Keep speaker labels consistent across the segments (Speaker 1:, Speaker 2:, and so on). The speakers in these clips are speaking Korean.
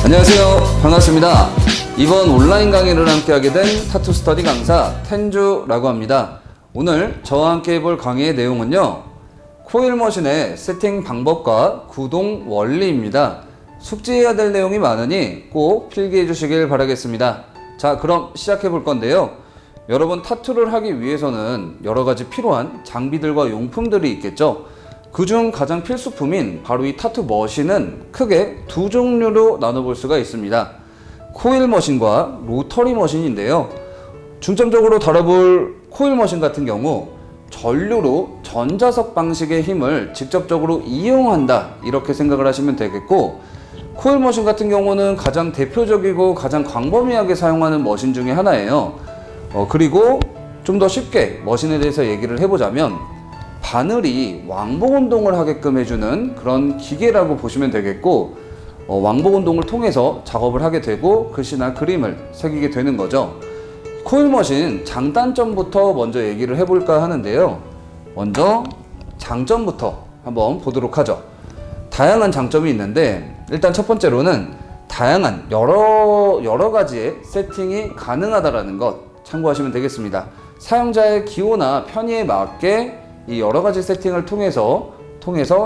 Speaker 1: 안녕하세요. 반갑습니다. 이번 온라인 강의를 함께하게 된 타투 스터디 강사 텐주라고 합니다. 오늘 저와 함께 해볼 강의의 내용은요, 코일 머신의 세팅 방법과 구동 원리입니다. 숙지해야 될 내용이 많으니 꼭 필기해 주시길 바라겠습니다. 자, 그럼 시작해 볼 건데요. 여러분, 타투를 하기 위해서는 여러 가지 필요한 장비들과 용품들이 있겠죠. 그중 가장 필수품인 바로 이 타투 머신은 크게 두 종류로 나눠볼 수가 있습니다. 코일 머신과 로터리 머신인데요. 중점적으로 다뤄볼 코일 머신 같은 경우 전류로 전자석 방식의 힘을 직접적으로 이용한다, 이렇게 생각을 하시면 되겠고, 코일 머신 같은 경우는 가장 대표적이고 가장 광범위하게 사용하는 머신 중에 하나예요. 그리고 좀 더 쉽게 머신에 대해서 얘기를 해보자면 바늘이 왕복 운동을 하게끔 해주는 그런 기계라고 보시면 되겠고, 왕복 운동을 통해서 작업을 하게 되고 글씨나 그림을 새기게 되는 거죠. 코일 머신 장단점부터 먼저 얘기를 해볼까 하는데요. 먼저 장점부터 한번 보도록 하죠. 다양한 장점이 있는데, 일단 첫 번째로는 다양한 여러 가지의 세팅이 가능하다라는 것 참고하시면 되겠습니다. 사용자의 기호나 편의에 맞게 이 여러 가지 세팅을 통해서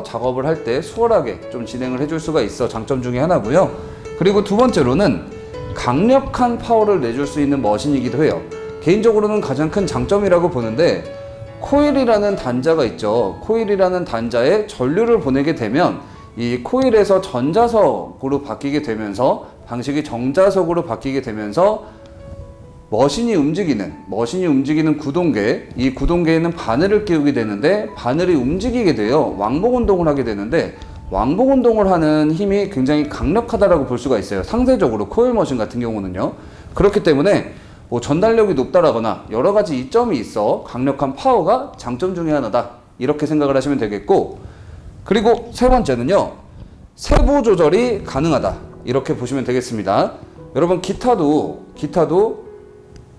Speaker 1: 작업을 할 때 수월하게 좀 진행을 해줄 수가 있어 장점 중에 하나고요. 그리고 두 번째로는 강력한 파워를 내줄 수 있는 머신이기도 해요. 개인적으로는 가장 큰 장점이라고 보는데, 코일이라는 단자가 있죠. 코일이라는 단자에 전류를 보내게 되면 이 코일에서 전자석으로 바뀌게 되면서, 방식이 정자석으로 바뀌게 되면서 머신이 움직이는 구동계, 이 구동계에는 바늘을 끼우게 되는데, 바늘이 움직이게 돼요. 왕복 운동을 하게 되는데, 왕복 운동을 하는 힘이 굉장히 강력하다라고 볼 수가 있어요. 상대적으로 코일 머신 같은 경우는요. 그렇기 때문에 전달력이 높다라거나 여러 가지 이점이 있어 강력한 파워가 장점 중에 하나다, 이렇게 생각을 하시면 되겠고, 그리고 세 번째는요, 세부 조절이 가능하다, 이렇게 보시면 되겠습니다. 여러분,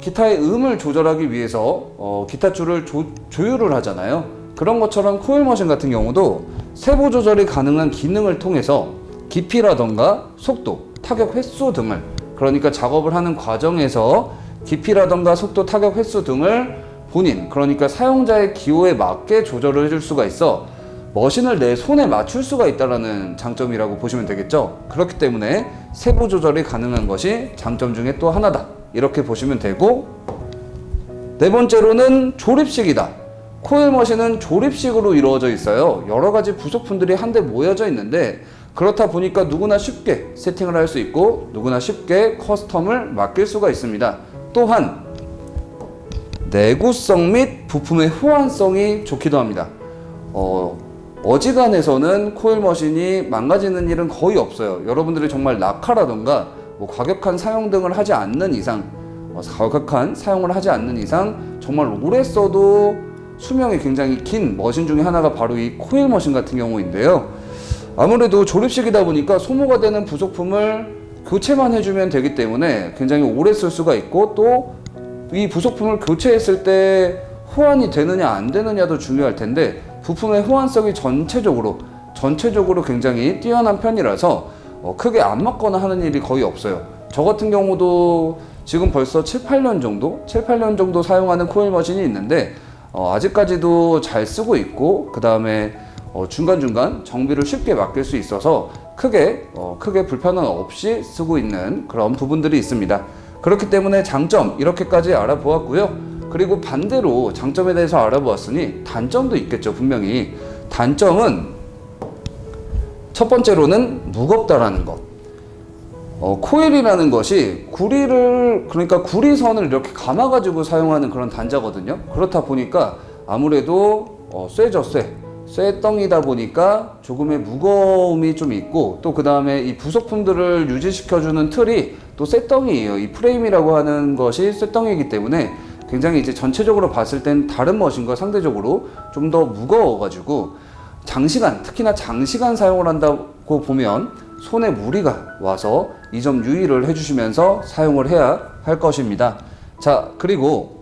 Speaker 1: 기타의 음을 조절하기 위해서 기타 줄을 조율을 하잖아요. 그런 것처럼 코일 머신 같은 경우도 세부 조절이 가능한 기능을 통해서 깊이라던가 속도, 타격 횟수 등을, 그러니까 작업을 하는 과정에서 깊이라던가 속도, 타격 횟수 등을 본인, 그러니까 사용자의 기호에 맞게 조절을 해줄 수가 있어 머신을 내 손에 맞출 수가 있다는 장점이라고 보시면 되겠죠. 그렇기 때문에 세부 조절이 가능한 것이 장점 중에 또 하나다, 이렇게 보시면 되고, 네 번째로는 조립식이다. 코일 머신은 조립식으로 이루어져 있어요. 여러 가지 부속품들이 한데 모여져 있는데, 그렇다 보니까 누구나 쉽게 세팅을 할 수 있고 누구나 쉽게 커스텀을 맡길 수가 있습니다. 또한 내구성 및 부품의 호환성이 좋기도 합니다. 어지간해서는 코일 머신이 망가지는 일은 거의 없어요. 여러분들이 정말 낙하라던가 과격한 사용 등을 하지 않는 이상, 정말 오래 써도 수명이 굉장히 긴 머신 중에 하나가 바로 이 코일 머신 같은 경우인데요. 아무래도 조립식이다 보니까 소모가 되는 부속품을 교체만 해주면 되기 때문에 굉장히 오래 쓸 수가 있고, 또 이 부속품을 교체했을 때 호환이 되느냐 안 되느냐도 중요할 텐데, 부품의 호환성이 전체적으로 굉장히 뛰어난 편이라서 크게 안 맞거나 하는 일이 거의 없어요. 저 같은 경우도 지금 벌써 7-8년 정도 사용하는 코일 머신이 있는데, 아직까지도 잘 쓰고 있고, 그 다음에 중간중간 정비를 쉽게 맡길 수 있어서 크게 불편함 없이 쓰고 있는 그런 부분들이 있습니다. 그렇기 때문에 장점 이렇게까지 알아보았고요. 그리고 반대로 장점에 대해서 알아보았으니 단점도 있겠죠, 분명히. 단점은 첫 번째로는 무겁다라는 것. 코일이라는 것이 구리선을 이렇게 감아가지고 사용하는 그런 단자거든요. 그렇다 보니까 아무래도 쇠덩이다 보니까 조금의 무거움이 좀 있고, 또 그 다음에 이 부속품들을 유지시켜주는 틀이 또 쇠덩이에요. 이 프레임이라고 하는 것이 쇠덩이이기 때문에 굉장히 이제 전체적으로 봤을 땐 다른 머신과 상대적으로 좀 더 무거워가지고 특히나 장시간 사용을 한다고 보면 손에 무리가 와서 이 점 유의를 해주시면서 사용을 해야 할 것입니다. 자, 그리고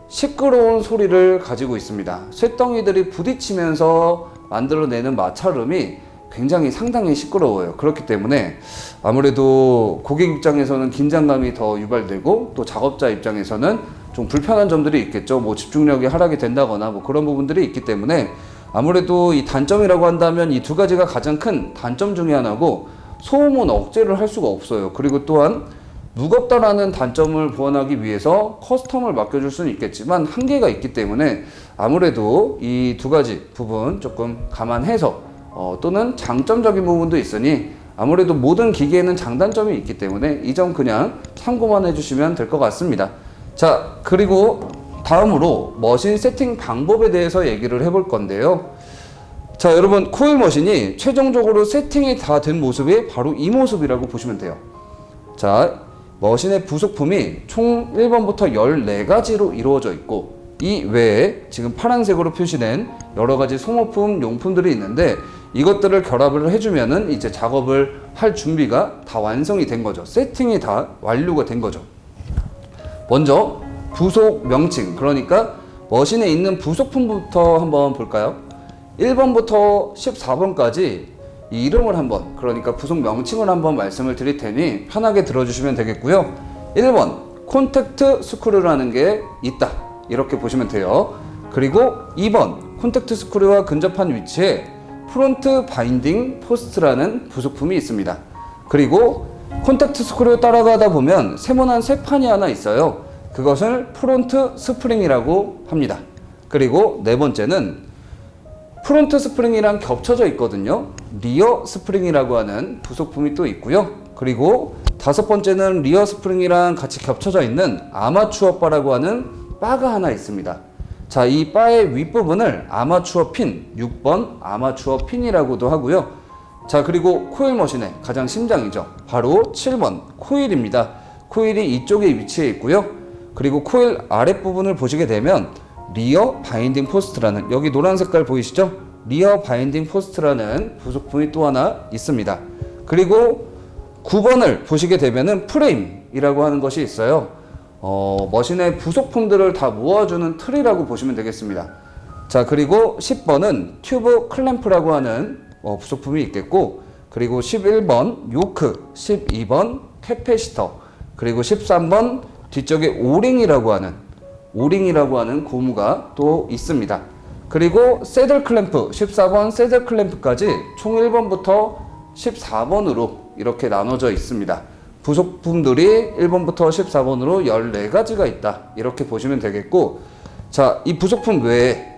Speaker 1: 시끄러운 소리를 가지고 있습니다. 쇳덩이들이 부딪히면서 만들어내는 마찰음이 굉장히 상당히 시끄러워요. 그렇기 때문에 아무래도 고객 입장에서는 긴장감이 더 유발되고 또 작업자 입장에서는 좀 불편한 점들이 있겠죠. 뭐 집중력이 하락이 된다거나 뭐 그런 부분들이 있기 때문에 아무래도 이 단점이라고 한다면 이 두 가지가 가장 큰 단점 중에 하나고, 소음은 억제를 할 수가 없어요. 그리고 또한 무겁다라는 단점을 보완하기 위해서 커스텀을 맡겨줄 수는 있겠지만 한계가 있기 때문에 아무래도 이 두 가지 부분 조금 감안해서 또는 장점적인 부분도 있으니 아무래도 모든 기기에는 장단점이 있기 때문에 이 점 그냥 참고만 해주시면 될 것 같습니다. 자, 그리고 다음으로 머신 세팅 방법에 대해서 얘기를 해볼 건데요. 자, 여러분, 코일 머신이 최종적으로 세팅이 다 된 모습이 바로 이 모습이라고 보시면 돼요. 자, 머신의 부속품이 총 1번부터 14가지로 이루어져 있고, 이 외에 지금 파란색으로 표시된 여러가지 소모품, 용품들이 있는데 이것들을 결합을 해주면은 이제 작업을 할 준비가 다 완성이 된 거죠. 세팅이 다 완료가 된 거죠. 먼저 부속 명칭, 그러니까 머신에 있는 부속품부터 한번 볼까요? 1번부터 14번까지 이 이름을 한번, 그러니까 부속 명칭을 한번 말씀을 드릴 테니 편하게 들어주시면 되겠고요. 1번 콘택트 스크류라는 게 있다, 이렇게 보시면 돼요. 그리고 2번 콘택트 스크류와 근접한 위치에 프론트 바인딩 포스트라는 부속품이 있습니다. 그리고 콘택트 스크류 따라가다 보면 세모난 세 판이 하나 있어요. 그것을 프론트 스프링이라고 합니다. 그리고 네 번째는 프론트 스프링이랑 겹쳐져 있거든요. 리어 스프링이라고 하는 부속품이 또 있고요. 그리고 다섯 번째는 리어 스프링이랑 같이 겹쳐져 있는 아마추어 바라고 하는 바가 하나 있습니다. 자, 이 바의 윗부분을 아마추어 핀, 6번 아마추어 핀이라고도 하고요. 자, 그리고 코일 머신의 가장 심장이죠. 바로 7번 코일입니다. 코일이 이쪽에 위치해 있고요. 그리고 코일 아랫부분을 보시게 되면 리어 바인딩 포스트라는, 여기 노란 색깔 보이시죠? 리어 바인딩 포스트라는 부속품이 또 하나 있습니다. 그리고 9번을 보시게 되면은 프레임이라고 하는 것이 있어요. 머신의 부속품들을 다 모아주는 틀이라고 보시면 되겠습니다. 자, 그리고 10번은 튜브 클램프라고 하는 부속품이 있겠고, 그리고 11번 요크, 12번 캐패시터, 그리고 13번 뒤쪽에 오링이라고 하는 고무가 또 있습니다. 그리고 새들 클램프, 14번 새들 클램프까지 총 1번부터 14번으로 이렇게 나눠져 있습니다. 부속품들이 1번부터 14번으로 14가지가 있다, 이렇게 보시면 되겠고, 자, 이 부속품 외에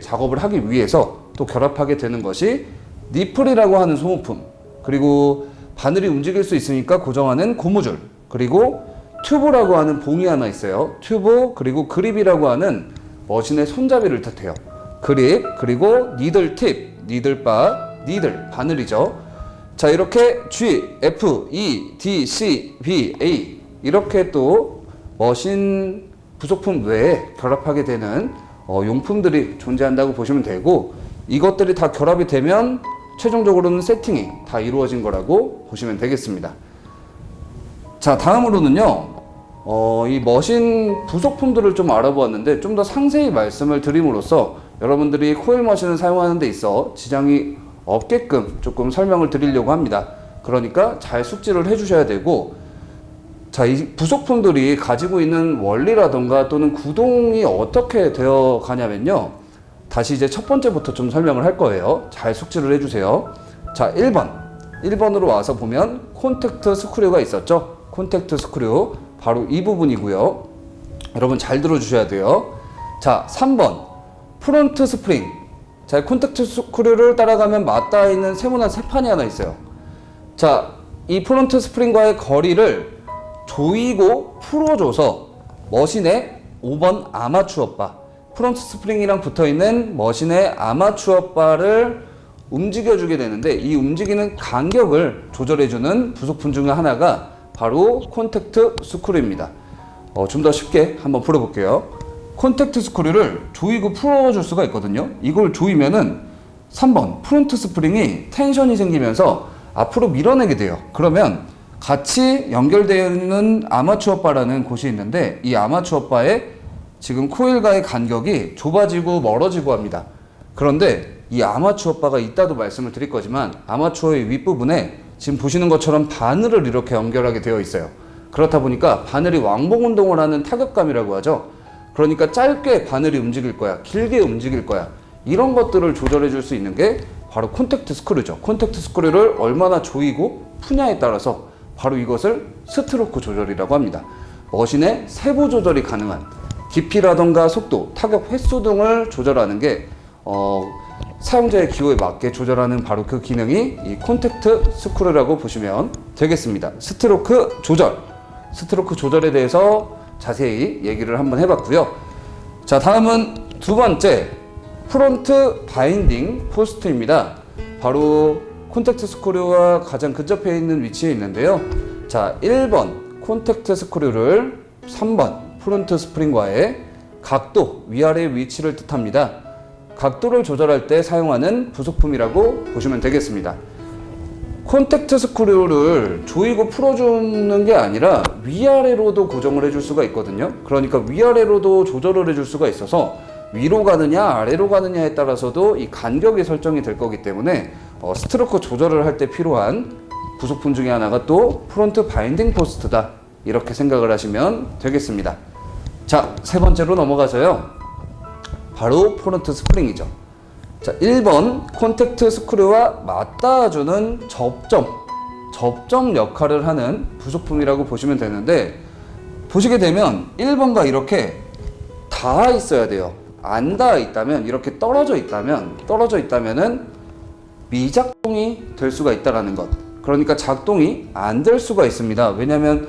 Speaker 1: 작업을 하기 위해서 또 결합하게 되는 것이 니플이라고 하는 소모품, 그리고 바늘이 움직일 수 있으니까 고정하는 고무줄, 그리고 튜브라고 하는 봉이 하나 있어요. 튜브, 그리고 그립이라고 하는 머신의 손잡이를 뜻해요. 그립, 그리고 니들 팁, 니들 바, 니들 바늘이죠. 자, 이렇게 G, F, E, D, C, B, A 이렇게 또 머신 부속품 외에 결합하게 되는 용품들이 존재한다고 보시면 되고, 이것들이 다 결합이 되면 최종적으로는 세팅이 다 이루어진 거라고 보시면 되겠습니다. 자, 다음으로는요, 이 머신 부속품들을 좀 알아보았는데 좀 더 상세히 말씀을 드림으로써 여러분들이 코일 머신을 사용하는 데 있어 지장이 없게끔 조금 설명을 드리려고 합니다. 그러니까 잘 숙지를 해주셔야 되고, 자, 이 부속품들이 가지고 있는 원리라던가 또는 구동이 어떻게 되어 가냐면요, 다시 이제 첫 번째부터 좀 설명을 할 거예요. 잘 숙지를 해주세요. 자, 1번으로 와서 보면 콘택트 스크류가 있었죠. 콘택트 스크류, 바로 이 부분이고요. 여러분 잘 들어주셔야 돼요. 자, 3번 프론트 스프링. 자, 콘택트 스크류를 따라가면 맞닿아 있는 세모난 세 판이 하나 있어요. 자, 이 프론트 스프링과의 거리를 조이고 풀어줘서 머신의 5번 아마추어 바, 프론트 스프링이랑 붙어있는 머신의 아마추어 바를 움직여주게 되는데, 이 움직이는 간격을 조절해주는 부속품 중 하나가 바로 콘택트 스크류입니다. 좀 더 쉽게 한번 풀어볼게요. 콘택트 스크류를 조이고 풀어줄 수가 있거든요. 이걸 조이면은 3번 프론트 스프링이 텐션이 생기면서 앞으로 밀어내게 돼요. 그러면 같이 연결되어 있는 아마추어 바라는 곳이 있는데, 이 아마추어 바에 지금 코일과의 간격이 좁아지고 멀어지고 합니다. 그런데 이 아마추어 바가 이따도 말씀을 드릴 거지만 아마추어의 윗부분에 지금 보시는 것처럼 바늘을 이렇게 연결하게 되어 있어요. 그렇다 보니까 바늘이 왕복 운동을 하는 타격감이라고 하죠. 그러니까 짧게 바늘이 움직일 거야, 길게 움직일 거야, 이런 것들을 조절해 줄 수 있는 게 바로 콘택트 스크류죠. 콘택트 스크류를 얼마나 조이고 푸냐에 따라서 바로 이것을 스트로크 조절이라고 합니다. 머신의 세부 조절이 가능한 깊이라던가 속도, 타격 횟수 등을 조절하는 게 사용자의 기호에 맞게 조절하는 바로 그 기능이 이 콘택트 스크류라고 보시면 되겠습니다. 스트로크 조절에 대해서 자세히 얘기를 한번 해봤고요. 자, 다음은 두 번째 프론트 바인딩 포스트입니다. 바로 콘택트 스크류와 가장 근접해 있는 위치에 있는데요. 자, 1번 콘택트 스크류를 3번 프론트 스프링과의 각도, 위아래 위치를 뜻합니다. 각도를 조절할 때 사용하는 부속품이라고 보시면 되겠습니다. 콘택트 스크류를 조이고 풀어주는 게 아니라 위아래로도 고정을 해줄 수가 있거든요. 그러니까 위아래로도 조절을 해줄 수가 있어서 위로 가느냐 아래로 가느냐에 따라서도 이 간격이 설정이 될 거기 때문에 스트로크 조절을 할 때 필요한 부속품 중에 하나가 또 프론트 바인딩 포스트다, 이렇게 생각을 하시면 되겠습니다. 자, 세 번째로 넘어가서요, 바로 프론트 스프링이죠. 자, 1번 콘택트 스크류와 맞닿아주는 접점 역할을 하는 부속품이라고 보시면 되는데, 보시게 되면 1번과 이렇게 닿아 있어야 돼요. 안 닿아 있다면, 이렇게 떨어져 있다면은 미작동이 될 수가 있다라는 것. 그러니까 작동이 안 될 수가 있습니다. 왜냐하면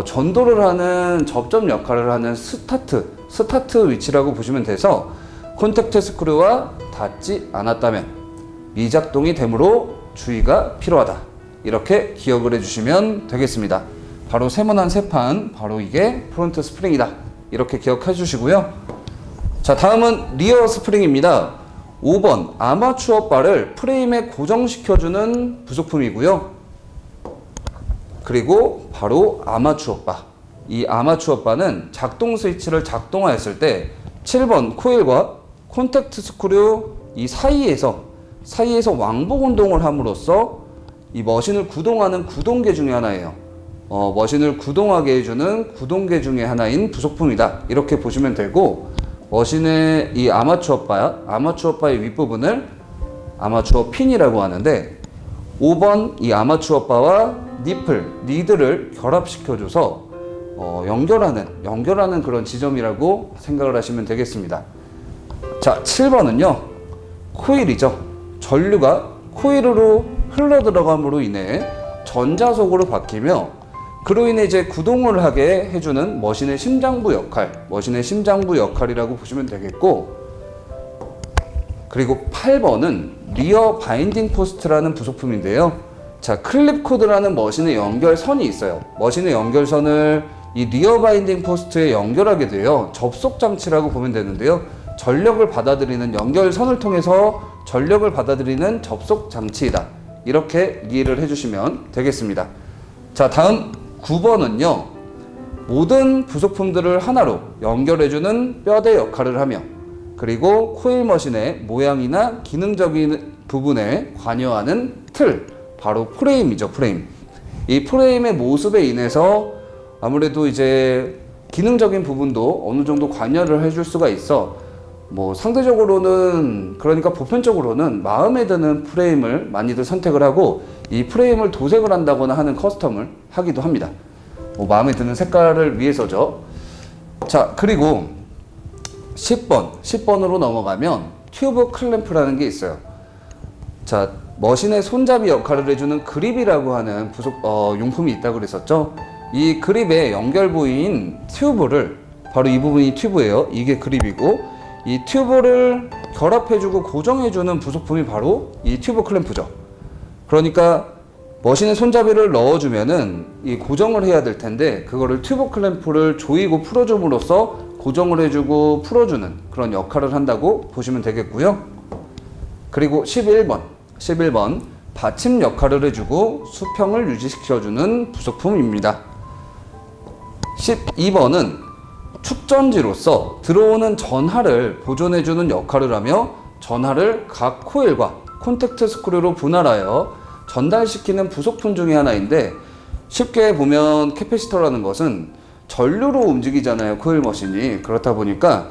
Speaker 1: 전도를 하는 접점 역할을 하는 스타트 위치라고 보시면 돼서 콘택트 스크류와 닿지 않았다면 미작동이 되므로 주의가 필요하다, 이렇게 기억을 해주시면 되겠습니다. 바로 세모난 세판, 바로 이게 프론트 스프링이다, 이렇게 기억해 주시고요. 자, 다음은 리어 스프링입니다. 5번 아마추어 바를 프레임에 고정시켜주는 부속품이고요. 그리고 바로 아마추어 바. 이 아마추어 바는 작동 스위치를 작동하였을 때 7번 코일과 콘택트 스크류 이 사이에서 왕복 운동을 함으로써 이 머신을 구동하는 구동계 중에 하나예요. 머신을 구동하게 해주는 구동계 중에 하나인 부속품이다, 이렇게 보시면 되고, 머신의 이 아마추어 바의 윗부분을 아마추어 핀이라고 하는데, 5번 이 아마추어 바와 니들을 결합시켜줘서 연결하는 그런 지점이라고 생각을 하시면 되겠습니다. 자, 7번은요 코일이죠. 전류가 코일로 흘러 들어감으로 인해 전자속으로 바뀌며 그로 인해 이제 구동을 하게 해주는 머신의 심장부 역할이라고 보시면 되겠고, 그리고 8번은 리어 바인딩 포스트라는 부속품인데요. 자, 클립 코드라는 머신의 연결선이 있어요. 머신의 연결선을 이 리어 바인딩 포스트에 연결하게 되어 접속 장치라고 보면 되는데요. 전력을 받아들이는 연결선을 통해서 전력을 받아들이는 접속 장치이다, 이렇게 이해를 해주시면 되겠습니다. 자, 다음 9번은요 모든 부속품들을 하나로 연결해주는 뼈대 역할을 하며, 그리고 코일 머신의 모양이나 기능적인 부분에 관여하는 틀, 바로 프레임이죠. 이 프레임의 모습에 인해서 아무래도 이제 기능적인 부분도 어느 정도 관여를 해줄 수가 있어 상대적으로는, 그러니까 보편적으로는 마음에 드는 프레임을 많이들 선택을 하고 이 프레임을 도색을 한다거나 하는 커스텀을 하기도 합니다. 마음에 드는 색깔을 위해서죠. 자, 그리고 10번으로 넘어가면 튜브 클램프라는 게 있어요. 자, 머신의 손잡이 역할을 해주는 그립이라고 하는 용품이 있다고 그랬었죠. 이 그립의 연결 부위인 튜브를, 바로 이 부분이 튜브예요. 이게 그립이고, 이 튜브를 결합해주고 고정해주는 부속품이 바로 이 튜브 클램프죠. 그러니까 머신의 손잡이를 넣어주면은 이 고정을 해야 될 텐데, 그거를 튜브 클램프를 조이고 풀어줌으로써 고정을 해주고 풀어주는 그런 역할을 한다고 보시면 되겠고요. 그리고 11번 받침 역할을 해주고 수평을 유지시켜주는 부속품입니다. 12번은 축전지로서 들어오는 전하를 보존해주는 역할을 하며 전하를 각 코일과 콘택트 스크류로 분할하여 전달시키는 부속품 중에 하나인데, 쉽게 보면 캐패시터라는 것은 전류로 움직이잖아요, 코일 머신이. 그렇다 보니까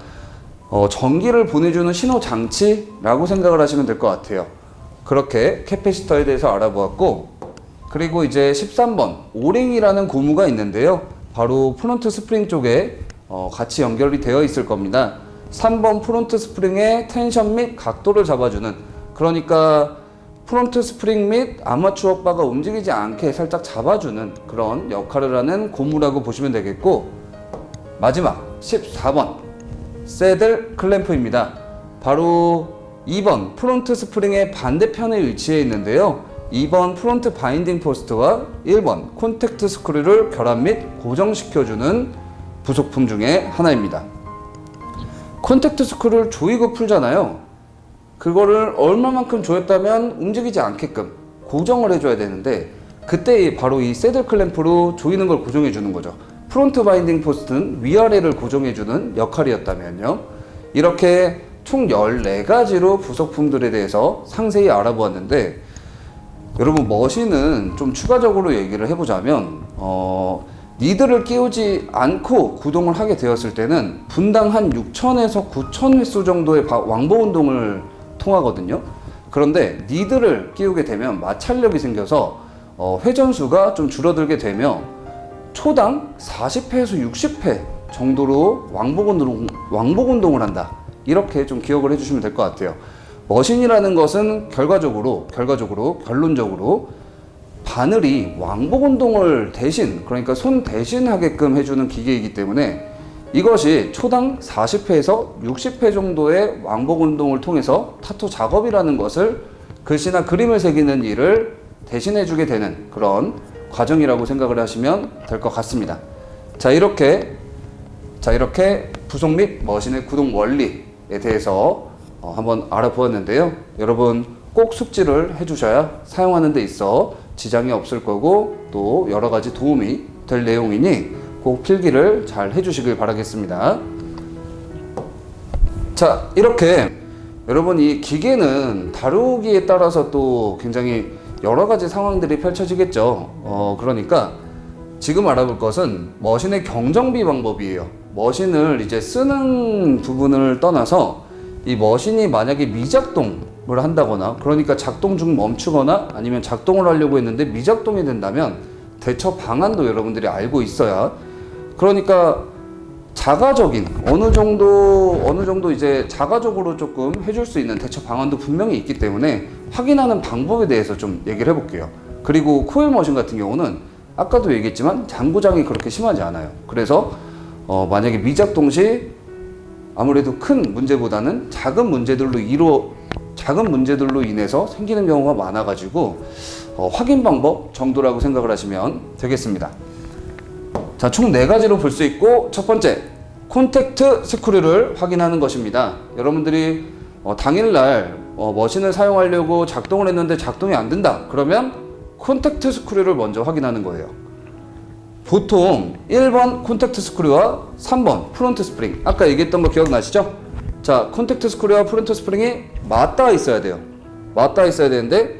Speaker 1: 전기를 보내주는 신호 장치라고 생각을 하시면 될 것 같아요. 그렇게 캐패시터에 대해서 알아보았고, 그리고 이제 13번 오링이라는 고무가 있는데요, 바로 프론트 스프링 쪽에 같이 연결이 되어 있을 겁니다. 3번 프론트 스프링의 텐션 및 각도를 잡아주는, 그러니까 프론트 스프링 및 아마추어 바가 움직이지 않게 살짝 잡아주는 그런 역할을 하는 고무라고 보시면 되겠고, 마지막 14번 새들 클램프입니다. 바로 2번 프론트 스프링의 반대편에 위치해 있는데요, 2번 프론트 바인딩 포스트와 1번 콘택트 스크류를 결합 및 고정시켜주는 부속품 중에 하나입니다. 콘택트 스크류를 조이고 풀잖아요. 그거를 얼마만큼 조였다면 움직이지 않게끔 고정을 해줘야 되는데, 그때 바로 이 새들 클램프로 조이는 걸 고정해 주는 거죠. 프론트 바인딩 포스트는 위아래를 고정해 주는 역할이었다면요. 이렇게 총 14가지로 부속품들에 대해서 상세히 알아보았는데, 여러분 머신은 좀 추가적으로 얘기를 해보자면 니드를 끼우지 않고 구동을 하게 되었을 때는 분당 한 6,000에서 9,000 횟수 정도의 왕복 운동을 통하거든요. 그런데 니드를 끼우게 되면 마찰력이 생겨서 회전수가 좀 줄어들게 되며 초당 40회에서 60회 정도로 왕복 운동을 한다, 이렇게 좀 기억을 해주시면 될 것 같아요. 머신이라는 것은 결론적으로 바늘이 왕복 운동을 대신, 그러니까 손 대신 하게끔 해주는 기계이기 때문에 이것이 초당 40회에서 60회 정도의 왕복 운동을 통해서 타투 작업이라는 것을, 글씨나 그림을 새기는 일을 대신해 주게 되는 그런 과정이라고 생각을 하시면 될 것 같습니다. 자, 이렇게 부속 및 머신의 구동 원리에 대해서 한번 알아보았는데요. 여러분 꼭 숙지를 해주셔야 사용하는 데 있어 지장이 없을 거고, 또 여러 가지 도움이 될 내용이니 꼭 필기를 잘 해주시길 바라겠습니다. 자, 이렇게 여러분 이 기계는 다루기에 따라서 또 굉장히 여러 가지 상황들이 펼쳐지겠죠. 그러니까 지금 알아볼 것은 머신의 경정비 방법이에요. 머신을 이제 쓰는 부분을 떠나서 이 머신이 만약에 미작동을 한다거나, 그러니까 작동 중 멈추거나 아니면 작동을 하려고 했는데 미작동이 된다면 대처 방안도 여러분들이 알고 있어야, 그러니까 자가적인 어느 정도 이제 자가적으로 조금 해줄 수 있는 대처 방안도 분명히 있기 때문에 확인하는 방법에 대해서 좀 얘기를 해볼게요. 그리고 코일 머신 같은 경우는 아까도 얘기했지만 장구장이 그렇게 심하지 않아요. 그래서 만약에 미작동 시 아무래도 큰 문제보다는 작은 문제들로 인해서 생기는 경우가 많아가지고 확인 방법 정도라고 생각을 하시면 되겠습니다. 자, 총 4가지로 볼 수 있고, 첫 번째 콘택트 스크류를 확인하는 것입니다. 여러분들이 당일날 머신을 사용하려고 작동을 했는데 작동이 안 된다, 그러면 콘택트 스크류를 먼저 확인하는 거예요. 보통 1번 콘택트 스크류와 3번 프론트 스프링, 아까 얘기했던 거 기억나시죠? 자, 콘택트 스크류와 프론트 스프링이 맞닿아 있어야 돼요. 맞닿아 있어야 되는데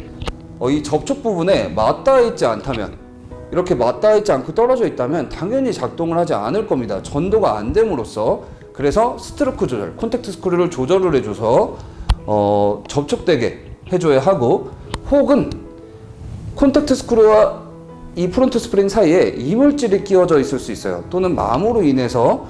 Speaker 1: 이 접촉 부분에 맞닿아 있지 않다면, 이렇게 맞닿아 있지 않고 떨어져 있다면 당연히 작동을 하지 않을 겁니다. 전도가 안 됨으로써. 그래서 스트로크 조절, 콘택트 스크류를 조절을 해줘서 접촉되게 해줘야 하고, 혹은 콘택트 스크류와 이 프론트 스프링 사이에 이물질이 끼워져 있을 수 있어요. 또는 마모로 인해서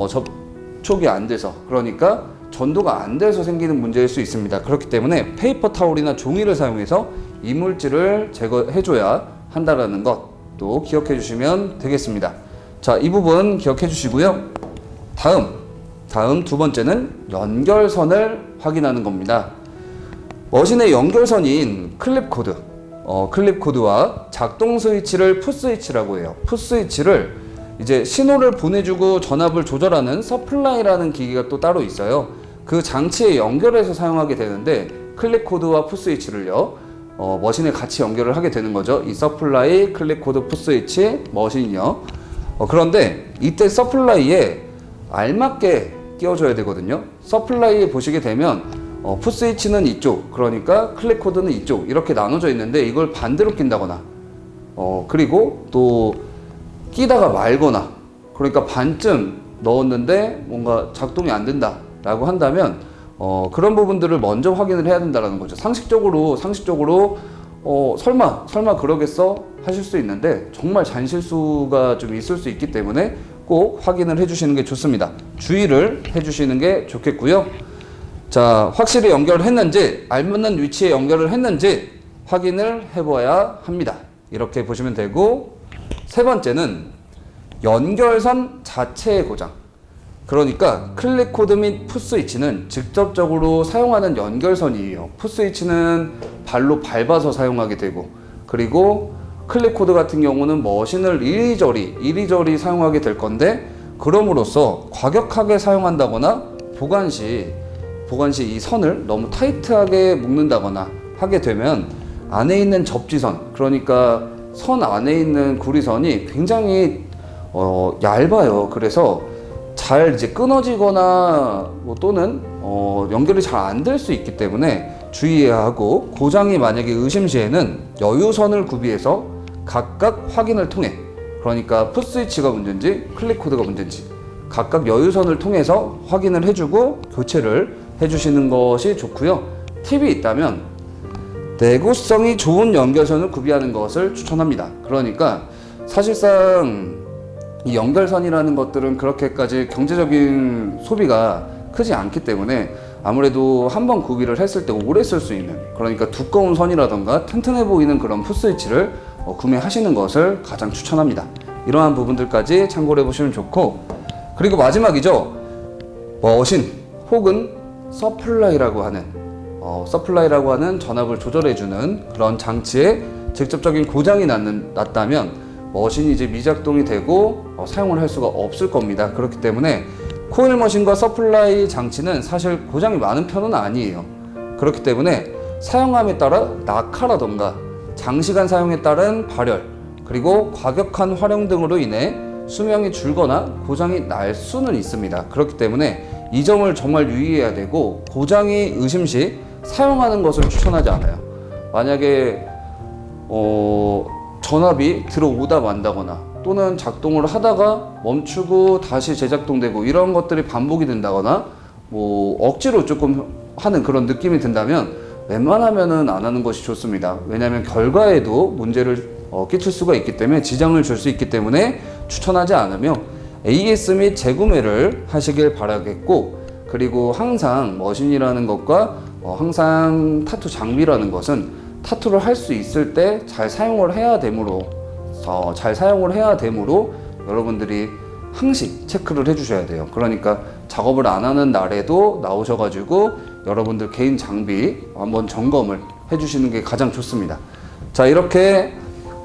Speaker 1: 접촉이 안 돼서, 그러니까 전도가 안 돼서 생기는 문제일 수 있습니다. 그렇기 때문에 페이퍼 타올이나 종이를 사용해서 이물질을 제거해줘야 한다라는 것도 기억해 주시면 되겠습니다. 자, 이 부분 기억해 주시고요. 다음 두 번째는 연결선을 확인하는 겁니다. 머신의 연결선인 클립 코드와 작동 스위치를 풋스위치라고 해요. 풋스위치를 이제 신호를 보내주고 전압을 조절하는 서플라이라는 기기가 또 따로 있어요. 그 장치에 연결해서 사용하게 되는데, 클립 코드와 풋스위치를요, 머신에 같이 연결을 하게 되는 거죠. 이 서플라이, 클립 코드, 풋스위치, 머신이요. 그런데 이때 서플라이에 알맞게 끼워줘야 되거든요. 서플라이에 보시게 되면 풋스위치는 이쪽, 그러니까 클릭 코드는 이쪽 이렇게 나눠져 있는데 이걸 반대로 낀다거나 그리고 또 끼다가 말거나, 그러니까 반쯤 넣었는데 뭔가 작동이 안 된다 라고 한다면 그런 부분들을 먼저 확인을 해야 된다는 거죠. 상식적으로 설마 그러겠어 하실 수 있는데 정말 잔실수가 좀 있을 수 있기 때문에 꼭 확인을 해주시는 게 좋습니다. 주의를 해주시는 게 좋겠고요. 자, 확실히 연결을 했는지, 알맞는 위치에 연결을 했는지 확인을 해봐야 합니다. 이렇게 보시면 되고, 세 번째는 연결선 자체의 고장. 그러니까 클릭 코드 및 풋스위치는 직접적으로 사용하는 연결선이에요. 풋스위치는 발로 밟아서 사용하게 되고, 그리고 클릭 코드 같은 경우는 머신을 이리저리 사용하게 될 건데, 그럼으로써 과격하게 사용한다거나 보관 시 이 선을 너무 타이트하게 묶는다거나 하게 되면 안에 있는 접지선, 그러니까 선 안에 있는 구리선이 굉장히 얇아요. 그래서 잘 이제 끊어지거나 또는 연결이 잘 안 될 수 있기 때문에 주의해야 하고, 고장이 만약에 의심시에는 여유선을 구비해서 각각 확인을 통해, 그러니까 풋스위치가 문제인지 클릭 코드가 문제인지 각각 여유선을 통해서 확인을 해주고 교체를 해주시는 것이 좋고요. 팁이 있다면 내구성이 좋은 연결선을 구비하는 것을 추천합니다. 그러니까 사실상 이 연결선이라는 것들은 그렇게까지 경제적인 소비가 크지 않기 때문에 아무래도 한번 구비를 했을 때 오래 쓸 수 있는, 그러니까 두꺼운 선이라던가 튼튼해 보이는 그런 풋스위치를 구매하시는 것을 가장 추천합니다. 이러한 부분들까지 참고를 해보시면 좋고, 그리고 마지막이죠. 머신 혹은 서플라이라고 하는 전압을 조절해주는 그런 장치에 직접적인 고장이 났다면 머신이 이제 미작동이 되고 사용을 할 수가 없을 겁니다. 그렇기 때문에 코일 머신과 서플라이 장치는 사실 고장이 많은 편은 아니에요. 그렇기 때문에 사용함에 따라 낙하라던가 장시간 사용에 따른 발열, 그리고 과격한 활용 등으로 인해 수명이 줄거나 고장이 날 수는 있습니다. 그렇기 때문에 이 점을 정말 유의해야 되고, 고장이 의심시 사용하는 것을 추천하지 않아요. 만약에 전압이 들어오다 만다거나 또는 작동을 하다가 멈추고 다시 재작동되고 이런 것들이 반복이 된다거나 억지로 조금 하는 그런 느낌이 든다면 웬만하면은 안 하는 것이 좋습니다. 왜냐하면 결과에도 문제를 끼칠 수가 있기 때문에, 지장을 줄 수 있기 때문에 추천하지 않으며 AS 및 재구매를 하시길 바라겠고, 그리고 항상 머신이라는 것과 항상 타투 장비라는 것은 타투를 할 수 있을 때 잘 사용을 해야 되므로 여러분들이 항시 체크를 해주셔야 돼요. 그러니까 작업을 안 하는 날에도 나오셔가지고 여러분들 개인 장비 한번 점검을 해주시는 게 가장 좋습니다. 자, 이렇게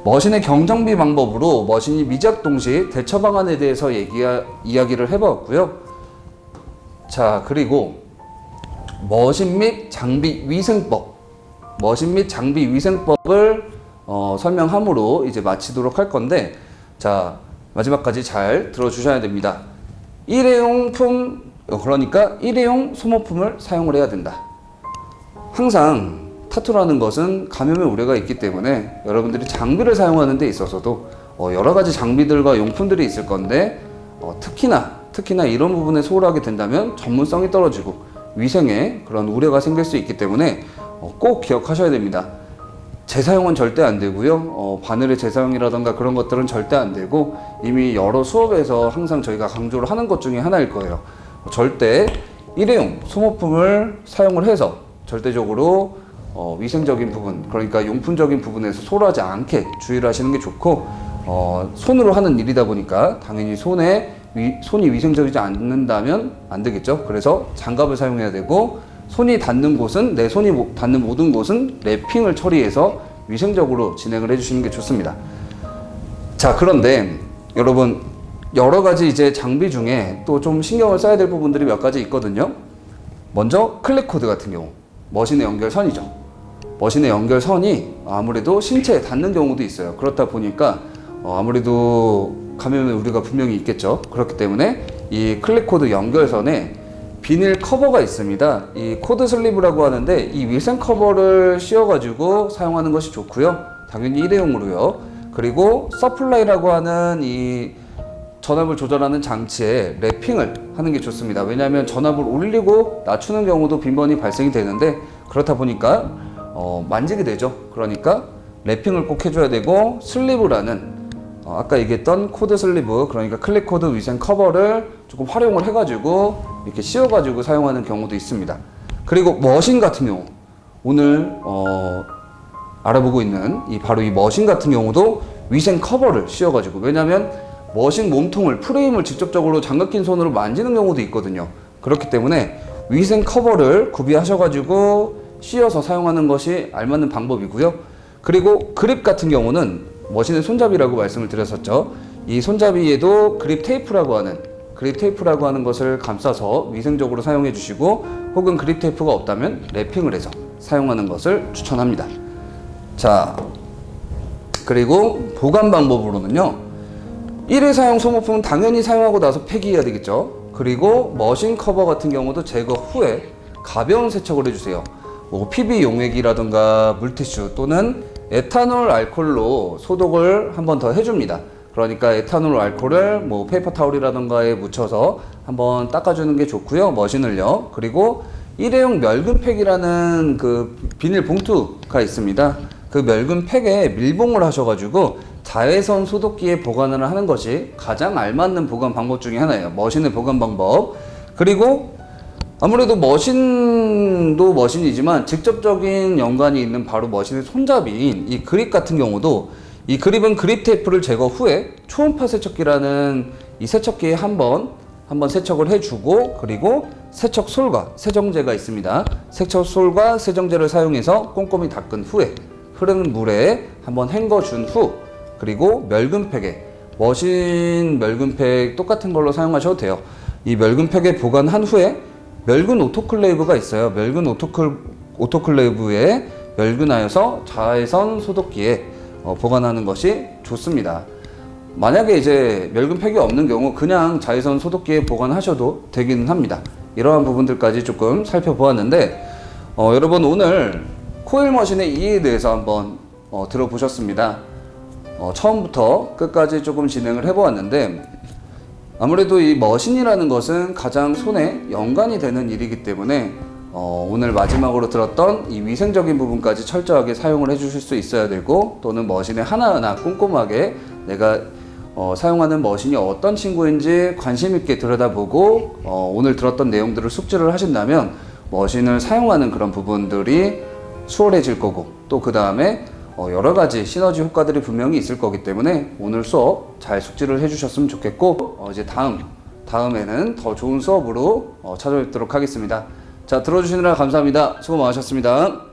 Speaker 1: 머신의 경정비 방법으로 머신이 미작동 시 대처 방안에 대해서 이야기를 해봤고요. 자, 그리고 머신 및 장비 위생법을 설명함으로 이제 마치도록 할 건데, 자, 마지막까지 잘 들어주셔야 됩니다. 그러니까 일회용 소모품을 사용을 해야 된다. 항상 타투라는 것은 감염의 우려가 있기 때문에 여러분들이 장비를 사용하는 데 있어서도 여러 가지 장비들과 용품들이 있을 건데, 특히나 이런 부분에 소홀하게 된다면 전문성이 떨어지고 위생에 그런 우려가 생길 수 있기 때문에 꼭 기억하셔야 됩니다. 재사용은 절대 안 되고요. 바늘의 재사용이라던가 그런 것들은 절대 안 되고, 이미 여러 수업에서 항상 저희가 강조를 하는 것 중에 하나일 거예요. 절대 일회용 소모품을 사용을 해서 절대적으로 위생적인 부분, 그러니까 용품적인 부분에서 소홀하지 않게 주의를 하시는 게 좋고, 손으로 하는 일이다 보니까 당연히 손이 위생적이지 않는다면 안 되겠죠. 그래서 장갑을 사용해야 되고, 손이 닿는 곳은, 내 손이 닿는 모든 곳은 랩핑을 처리해서 위생적으로 진행을 해주시는 게 좋습니다. 자, 그런데 여러분, 여러 가지 이제 장비 중에 또 좀 신경을 써야 될 부분들이 몇 가지 있거든요. 먼저 클릭 코드 같은 경우, 머신의 연결선이죠. 머신의 연결선이 아무래도 신체에 닿는 경우도 있어요. 그렇다 보니까 아무래도 감염의 우려가 분명히 있겠죠. 그렇기 때문에 이 클릭 코드 연결선에 비닐 커버가 있습니다. 이 코드 슬리브라고 하는데 이 위생 커버를 씌워가지고 사용하는 것이 좋고요. 당연히 일회용으로요. 그리고 서플라이라고 하는 이 전압을 조절하는 장치에 랩핑을 하는 게 좋습니다. 왜냐하면 전압을 올리고 낮추는 경우도 빈번히 발생이 되는데 그렇다 보니까 만지게 되죠. 그러니까 랩핑을 꼭 해줘야 되고 슬리브라는 아까 얘기했던 코드 슬리브, 그러니까 클릭 코드 위생 커버를 조금 활용을 해가지고 이렇게 씌워가지고 사용하는 경우도 있습니다. 그리고 머신 같은 경우 오늘 알아보고 있는 바로 이 머신 같은 경우도 위생 커버를 씌워가지고, 왜냐하면 머신 몸통을 프레임을 직접적으로 장갑 낀 손으로 만지는 경우도 있거든요. 그렇기 때문에 위생 커버를 구비하셔가지고 씌워서 사용하는 것이 알맞는 방법이고요. 그리고 그립 같은 경우는 머신의 손잡이라고 말씀을 드렸었죠. 이 손잡이에도 그립 테이프라고 하는 것을 감싸서 위생적으로 사용해 주시고, 혹은 그립 테이프가 없다면 랩핑을 해서 사용하는 것을 추천합니다. 자, 그리고 보관 방법으로는요, 1회 사용 소모품은 당연히 사용하고 나서 폐기해야 되겠죠. 그리고 머신 커버 같은 경우도 제거 후에 가벼운 세척을 해주세요. PB 용액이라든가 물티슈 또는 에탄올 알콜로 소독을 한 번 더 해줍니다. 그러니까 에탄올 알콜을 페이퍼 타올이라든가에 묻혀서 한번 닦아주는 게 좋고요. 머신을요. 그리고 일회용 멸균팩이라는 그 비닐 봉투가 있습니다. 그 멸균팩에 밀봉을 하셔가지고 자외선 소독기에 보관을 하는 것이 가장 알맞는 보관 방법 중에 하나예요. 머신의 보관 방법. 그리고 아무래도 머신도 머신이지만 직접적인 연관이 있는 바로 머신의 손잡이인 이 그립 같은 경우도, 이 그립은 그립 테이프를 제거 후에 초음파 세척기라는 이 세척기에 한번 세척을 해주고, 그리고 세척솔과 세정제가 있습니다. 세척솔과 세정제를 사용해서 꼼꼼히 닦은 후에 흐르는 물에 한번 헹궈준 후, 그리고 멸균팩에, 머신 멸균팩 똑같은 걸로 사용하셔도 돼요. 이 멸균팩에 보관한 후에 멸균 오토클레이브가 있어요. 멸균 오토클레이브에 멸균하여서 자외선 소독기에 보관하는 것이 좋습니다. 만약에 이제 멸균팩이 없는 경우 그냥 자외선 소독기에 보관하셔도 되기는 합니다. 이러한 부분들까지 조금 살펴보았는데, 여러분 오늘 코일 머신의 이해에 대해서 한번 들어보셨습니다. 처음부터 끝까지 조금 진행을 해보았는데, 아무래도 이 머신이라는 것은 가장 손에 연관이 되는 일이기 때문에 오늘 마지막으로 들었던 이 위생적인 부분까지 철저하게 사용을 해주실 수 있어야 되고, 또는 머신의 하나하나 꼼꼼하게 내가 사용하는 머신이 어떤 친구인지 관심 있게 들여다보고 오늘 들었던 내용들을 숙지를 하신다면 머신을 사용하는 그런 부분들이 수월해질 거고, 또 그 다음에 여러 가지 시너지 효과들이 분명히 있을 거기 때문에 오늘 수업 잘 숙지를 해주셨으면 좋겠고, 이제 다음에는 더 좋은 수업으로 찾아뵙도록 하겠습니다. 자, 들어주시느라 감사합니다. 수고 많으셨습니다.